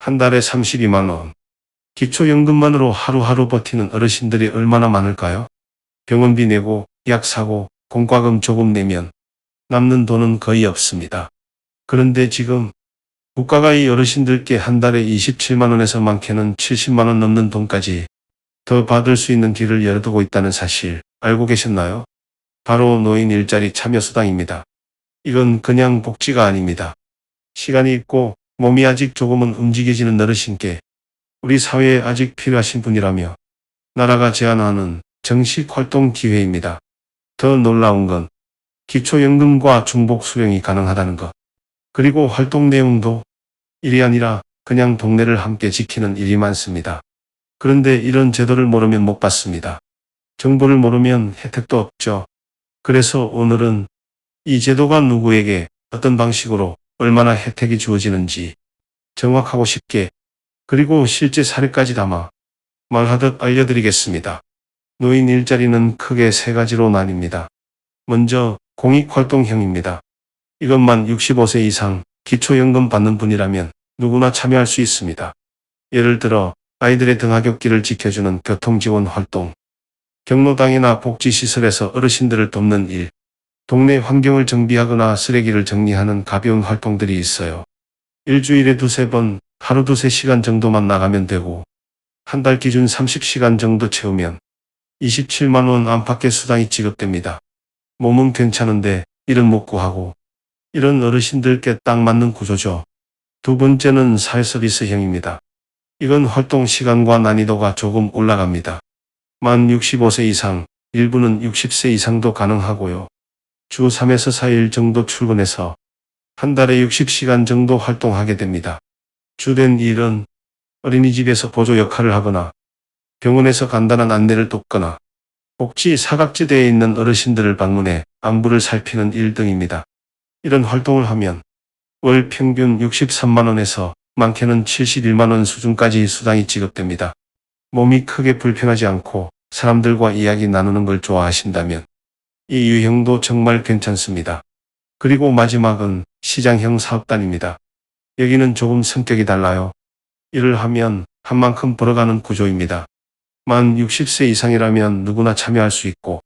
한 달에 32만 원. 기초연금만으로 하루하루 버티는 어르신들이 얼마나 많을까요? 병원비 내고 약 사고 공과금 조금 내면 남는 돈은 거의 없습니다. 그런데 지금 국가가 이 어르신들께 한 달에 27만 원에서 많게는 70만 원 넘는 돈까지 더 받을 수 있는 길을 열어두고 있다는 사실 알고 계셨나요? 바로 노인 일자리 참여수당입니다. 이건 그냥 복지가 아닙니다. 시간이 있고 몸이 아직 조금은 움직여지는 어르신께 우리 사회에 아직 필요하신 분이라며 나라가 제안하는 정식 활동 기회입니다. 더 놀라운 건 기초연금과 중복 수령이 가능하다는 것. 그리고 활동 내용도 일이 아니라 그냥 동네를 함께 지키는 일이 많습니다. 그런데 이런 제도를 모르면 못 받습니다. 정보를 모르면 혜택도 없죠. 그래서 오늘은 이 제도가 누구에게 어떤 방식으로 얼마나 혜택이 주어지는지 정확하고 쉽게 그리고 실제 사례까지 담아 말하듯 알려드리겠습니다. 노인 일자리는 크게 세 가지로 나뉩니다. 먼저 공익활동형입니다. 이것만 65세 이상 기초연금 받는 분이라면 누구나 참여할 수 있습니다. 예를 들어 아이들의 등하굣길을 지켜주는 교통지원 활동, 경로당이나 복지시설에서 어르신들을 돕는 일, 동네 환경을 정비하거나 쓰레기를 정리하는 가벼운 활동들이 있어요. 일주일에 두세 번, 하루 두세 시간 정도만 나가면 되고 한 달 기준 30시간 정도 채우면 27만 원 안팎의 수당이 지급됩니다. 몸은 괜찮은데 일은 못 구하고 이런 어르신들께 딱 맞는 구조죠. 두 번째는 사회서비스형입니다. 이건 활동 시간과 난이도가 조금 올라갑니다. 만 65세 이상, 일부는 60세 이상도 가능하고요. 주 3에서 4일 정도 출근해서 한 달에 60시간 정도 활동하게 됩니다. 주된 일은 어린이집에서 보조 역할을 하거나 병원에서 간단한 안내를 돕거나 복지 사각지대에 있는 어르신들을 방문해 안부를 살피는 일 등입니다. 이런 활동을 하면 월 평균 63만 원에서 많게는 71만 원 수준까지 수당이 지급됩니다. 몸이 크게 불편하지 않고 사람들과 이야기 나누는 걸 좋아하신다면 이 유형도 정말 괜찮습니다. 그리고 마지막은 시장형 사업단입니다. 여기는 조금 성격이 달라요. 일을 하면 한 만큼 벌어가는 구조입니다. 만 60세 이상이라면 누구나 참여할 수 있고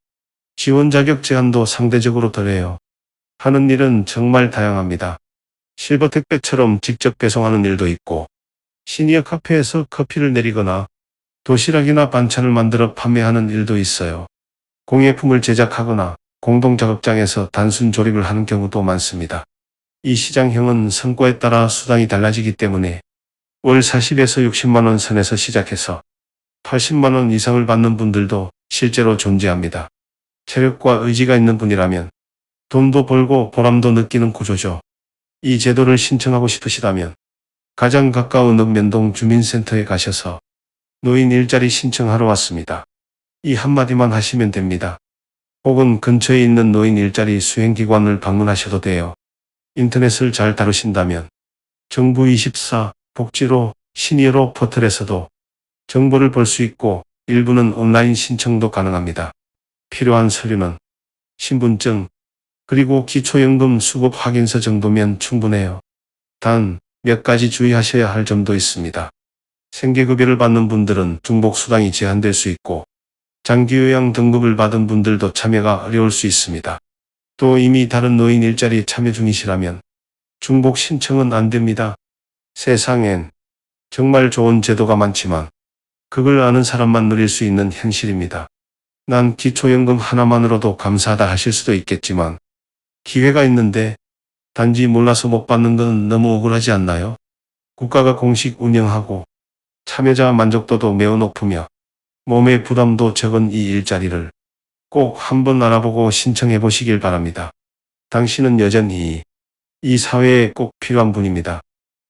지원 자격 제한도 상대적으로 덜해요. 하는 일은 정말 다양합니다. 실버 택배처럼 직접 배송하는 일도 있고 시니어 카페에서 커피를 내리거나 도시락이나 반찬을 만들어 판매하는 일도 있어요. 공예품을 제작하거나 공동작업장에서 단순 조립을 하는 경우도 많습니다. 이 시장형은 성과에 따라 수당이 달라지기 때문에 월 40에서 60만 원 선에서 시작해서 80만 원 이상을 받는 분들도 실제로 존재합니다. 체력과 의지가 있는 분이라면 돈도 벌고 보람도 느끼는 구조죠. 이 제도를 신청하고 싶으시다면 가장 가까운 읍면동 주민센터에 가셔서 노인 일자리 신청하러 왔습니다. 이 한마디만 하시면 됩니다. 혹은 근처에 있는 노인 일자리 수행기관을 방문하셔도 돼요. 인터넷을 잘 다루신다면 정부24 복지로 시니어로 포털에서도 정보를 볼 수 있고 일부는 온라인 신청도 가능합니다. 필요한 서류는 신분증 그리고 기초연금 수급 확인서 정도면 충분해요. 단 몇 가지 주의하셔야 할 점도 있습니다. 생계급여를 받는 분들은 중복수당이 제한될 수 있고 장기요양 등급을 받은 분들도 참여가 어려울 수 있습니다. 또 이미 다른 노인 일자리 참여 중이시라면 중복 신청은 안 됩니다. 세상엔 정말 좋은 제도가 많지만 그걸 아는 사람만 누릴 수 있는 현실입니다. 난 기초연금 하나만으로도 감사하다 하실 수도 있겠지만 기회가 있는데 단지 몰라서 못 받는 건 너무 억울하지 않나요? 국가가 공식 운영하고 참여자 만족도도 매우 높으며 몸의 부담도 적은 이 일자리를 꼭 한번 알아보고 신청해 보시길 바랍니다. 당신은 여전히 이 사회에 꼭 필요한 분입니다.